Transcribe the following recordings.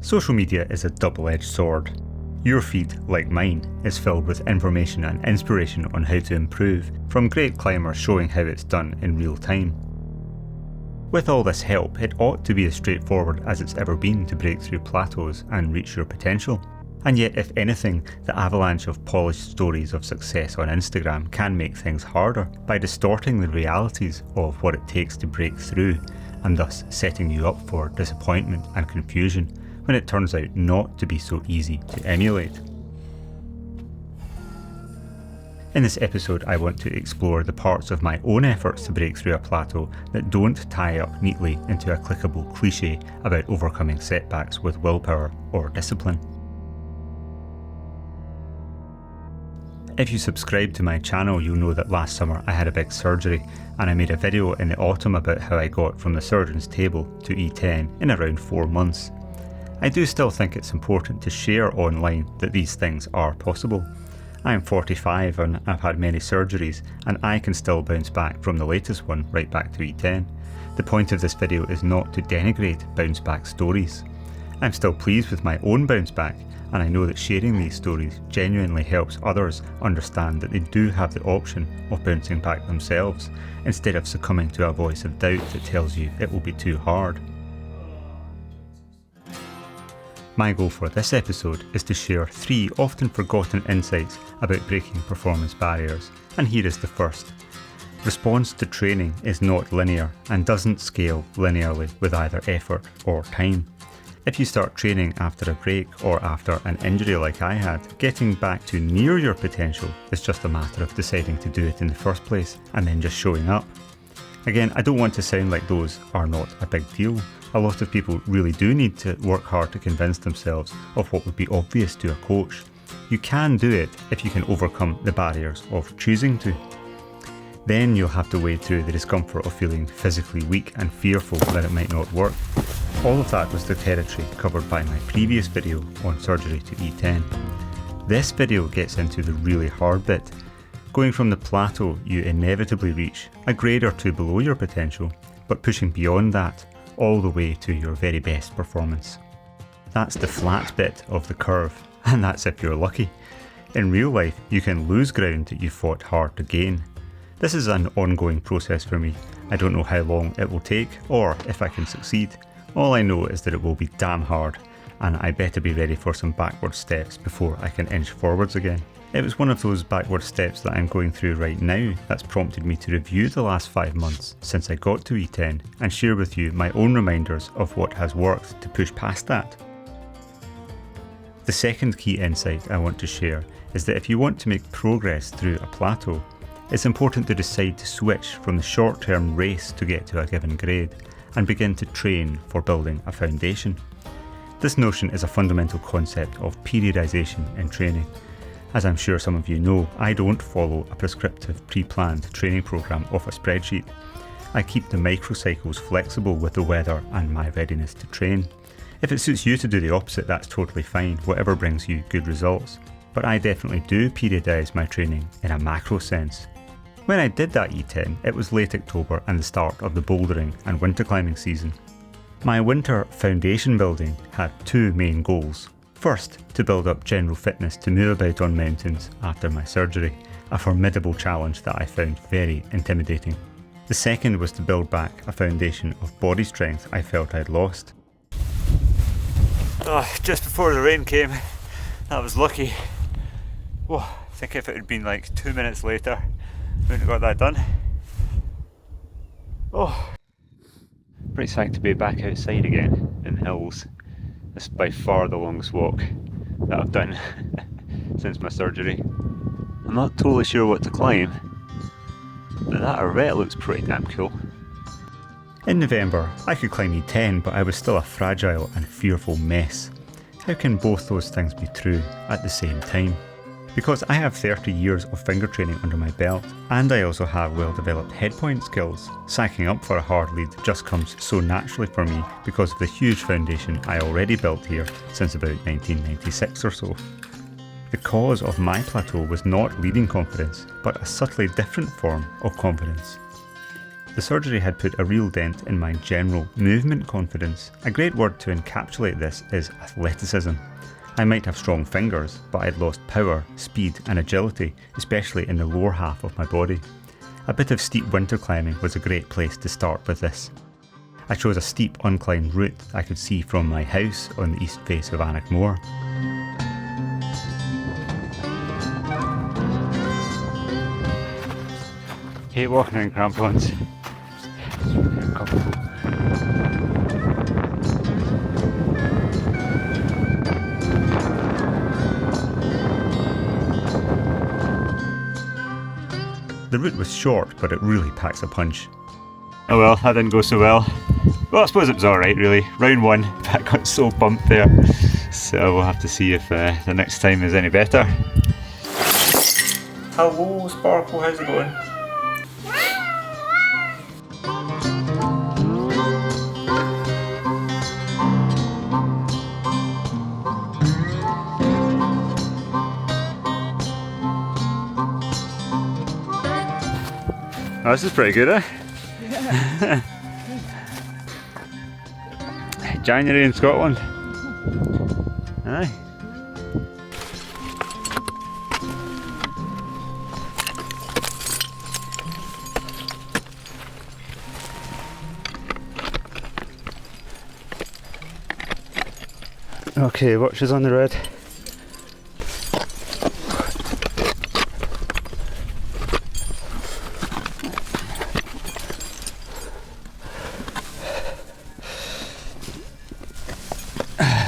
Social media is a double-edged sword. Your feed, like mine, is filled with information and inspiration on how to improve, from great climbers showing how it's done in real time. With all this help, it ought to be as straightforward as it's ever been to break through plateaus and reach your potential. And yet, if anything, the avalanche of polished stories of success on Instagram can make things harder by distorting the realities of what it takes to break through, and thus setting you up for disappointment and confusion when it turns out not to be so easy to emulate. In this episode, I want to explore the parts of my own efforts to break through a plateau that don't tie up neatly into a clickable cliche about overcoming setbacks with willpower or discipline. If you subscribe to my channel, you'll know that last summer I had a big surgery, and I made a video in the autumn about how I got from the surgeon's table to E10 in around 4 months. I do still think it's important to share online that these things are possible. I am 45 and I've had many surgeries, and I can still bounce back from the latest one right back to E10. The point of this video is not to denigrate bounce back stories. I'm still pleased with my own bounce back, and I know that sharing these stories genuinely helps others understand that they do have the option of bouncing back themselves, instead of succumbing to a voice of doubt that tells you it will be too hard. My goal for this episode is to share 3 often forgotten insights about breaking performance barriers, and here is the first. Response to training is not linear and doesn't scale linearly with either effort or time. If you start training after a break or after an injury like I had, getting back to near your potential is just a matter of deciding to do it in the first place and then just showing up. Again, I don't want to sound like those are not a big deal. A lot of people really do need to work hard to convince themselves of what would be obvious to a coach. You can do it if you can overcome the barriers of choosing to. Then you'll have to wade through the discomfort of feeling physically weak and fearful that it might not work. All of that was the territory covered by my previous video on surgery to E10. This video gets into the really hard bit. Going from the plateau you inevitably reach, a grade or 2 below your potential, but pushing beyond that, all the way to your very best performance. That's the flat bit of the curve, and that's if you're lucky. In real life, you can lose ground that you fought hard to gain. This is an ongoing process for me. I don't know how long it will take, or if I can succeed. All I know is that it will be damn hard, and I better be ready for some backward steps before I can inch forwards again. It was one of those backward steps that I'm going through right now that's prompted me to review the last 5 months since I got to E10 and share with you my own reminders of what has worked to push past that. The second key insight I want to share is that if you want to make progress through a plateau, it's important to decide to switch from the short-term race to get to a given grade and begin to train for building a foundation. This notion is a fundamental concept of periodization in training. As I'm sure some of you know, I don't follow a prescriptive pre-planned training program off a spreadsheet. I keep the microcycles flexible with the weather and my readiness to train. If it suits you to do the opposite, that's totally fine, whatever brings you good results. But I definitely do periodize my training in a macro sense. When I did that E10, it was late October and the start of the bouldering and winter climbing season. My winter foundation building had 2 main goals. First, to build up general fitness to move about on mountains after my surgery, a formidable challenge that I found very intimidating. The second was to build back a foundation of body strength I felt I'd lost. Just before the rain came, that was lucky. Whoa, I think if it had been like 2 minutes later, I wouldn't have got that done. Pretty psyched to be back outside again in the hills. This is by far the longest walk that I've done since my surgery. I'm not totally sure what to climb, but that arête looks pretty damn cool. In November, I could climb E10, but I was still a fragile and fearful mess. How can both those things be true at the same time? Because I have 30 years of finger training under my belt, and I also have well-developed headpoint skills, sacking up for a hard lead just comes so naturally for me because of the huge foundation I already built here since about 1996 or so. The cause of my plateau was not leading confidence, but a subtly different form of confidence. The surgery had put a real dent in my general movement confidence. A great word to encapsulate this is athleticism. I might have strong fingers, but I'd lost power, speed and agility, especially in the lower half of my body. A bit of steep winter climbing was a great place to start with this. I chose a steep unclimbed route I could see from my house on the east face of Annick Moor. Hate walking in crampons. It's really uncomfortable. The route was short, but it really packs a punch. Oh well, that didn't go so well. Well, I suppose it was alright really. Round one, but I got so bumped there. So we'll have to see if the next time is any better. Hello Sparkle, how's it going? Oh, this is pretty good, eh? Yeah. January in Scotland. Aye. Okay, watch us on the red.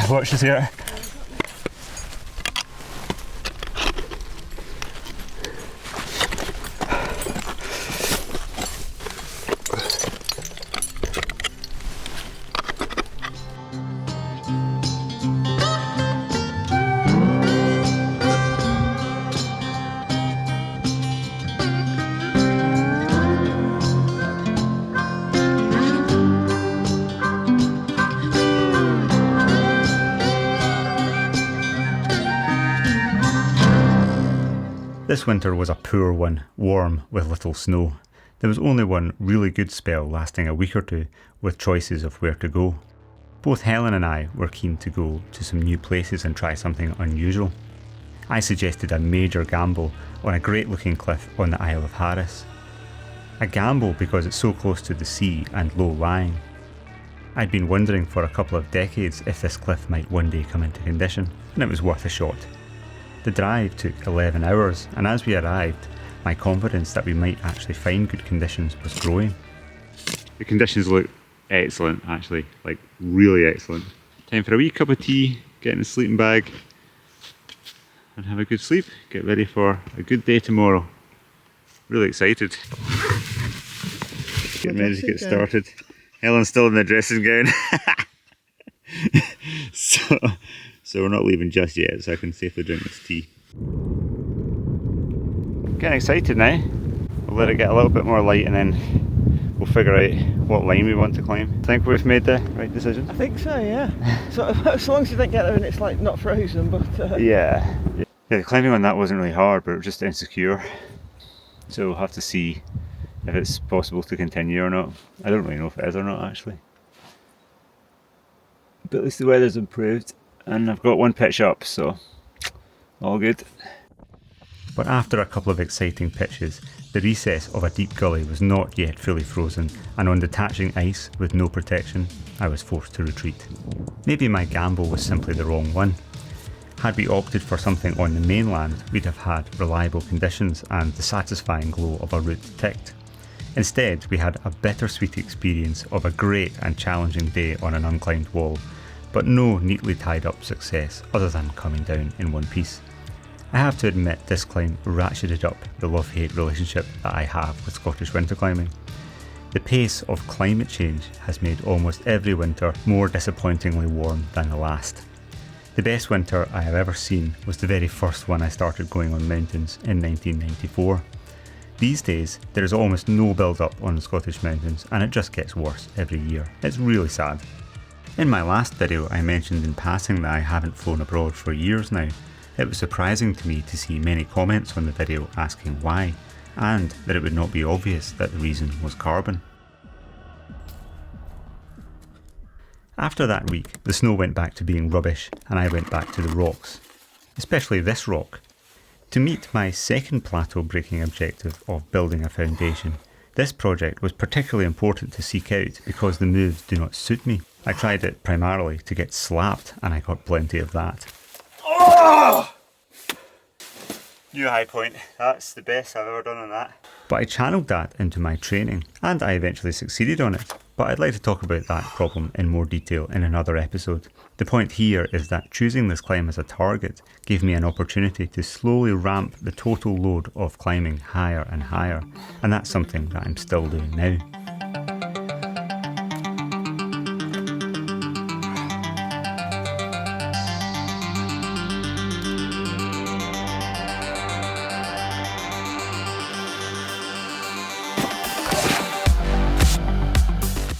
Watch us here. This winter was a poor one, warm with little snow. There was only one really good spell lasting a week or two, with choices of where to go. Both Helen and I were keen to go to some new places and try something unusual. I suggested a major gamble on a great looking cliff on the Isle of Harris. A gamble because it's so close to the sea and low lying. I'd been wondering for a couple of decades if this cliff might one day come into condition, and it was worth a shot. The drive took 11 hours, and as we arrived, my confidence that we might actually find good conditions was growing. The conditions look excellent, actually, like really excellent. Time for a wee cup of tea, get in the sleeping bag, and have a good sleep. Get ready for a good day tomorrow. Really excited. Getting ready to get started. Helen's still in the dressing gown. So we're not leaving just yet, so I can safely drink this tea. Getting excited now. We'll let it get a little bit more light and then we'll figure out what line we want to climb. Think we've made the right decision? I think so, yeah. So as long as you don't get there and it's like not frozen, but... Yeah, the climbing on that wasn't really hard, but it was just insecure. So we'll have to see if it's possible to continue or not. I don't really know if it is or not actually. But at least the weather's improved. And I've got one pitch up, so all good. But after a couple of exciting pitches, the recess of a deep gully was not yet fully frozen, and on detaching ice with no protection, I was forced to retreat. Maybe my gamble was simply the wrong one. Had we opted for something on the mainland, we'd have had reliable conditions and the satisfying glow of a route ticked. Instead, we had a bittersweet experience of a great and challenging day on an unclimbed wall, but no neatly tied up success other than coming down in one piece. I have to admit this climb ratcheted up the love-hate relationship that I have with Scottish winter climbing. The pace of climate change has made almost every winter more disappointingly warm than the last. The best winter I have ever seen was the very first one I started going on mountains in 1994. These days, there is almost no build-up on the Scottish mountains and it just gets worse every year. It's really sad. In my last video, I mentioned in passing that I haven't flown abroad for years now. It was surprising to me to see many comments on the video asking why, and that it would not be obvious that the reason was carbon. After that week, the snow went back to being rubbish and I went back to the rocks, especially this rock. To meet my second plateau breaking objective of building a foundation, this project was particularly important to seek out because the moves do not suit me. I tried it primarily to get slapped and I got plenty of that. Oh! New high point. That's the best I've ever done on that. But I channeled that into my training and I eventually succeeded on it. But I'd like to talk about that problem in more detail in another episode. The point here is that choosing this climb as a target gave me an opportunity to slowly ramp the total load of climbing higher and higher, and that's something that I'm still doing now.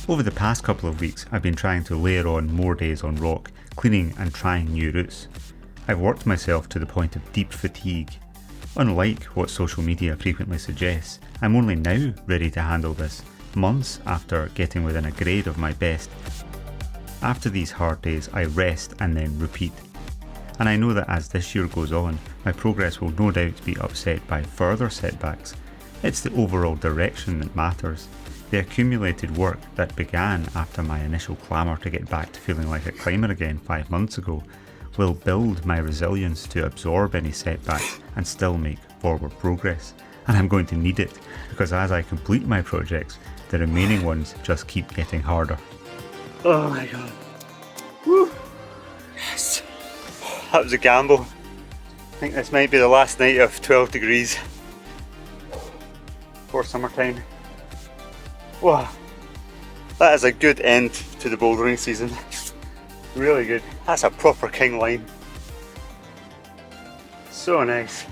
Over the past couple of weeks, I've been trying to layer on more days on rock, cleaning and trying new routes. I've worked myself to the point of deep fatigue. Unlike what social media frequently suggests, I'm only now ready to handle this, months after getting within a grade of my best. After these hard days, I rest and then repeat. And I know that as this year goes on, my progress will no doubt be upset by further setbacks. It's the overall direction that matters. The accumulated work that began after my initial clamour to get back to feeling like a climber again 5 months ago will build my resilience to absorb any setbacks and still make forward progress. And I'm going to need it, because as I complete my projects, the remaining ones just keep getting harder. Oh my god. Woo! Yes! That was a gamble. I think this might be the last night of 12 degrees for summertime. Wow, that is a good end to the bouldering season. Really good. That's a proper king line. So nice.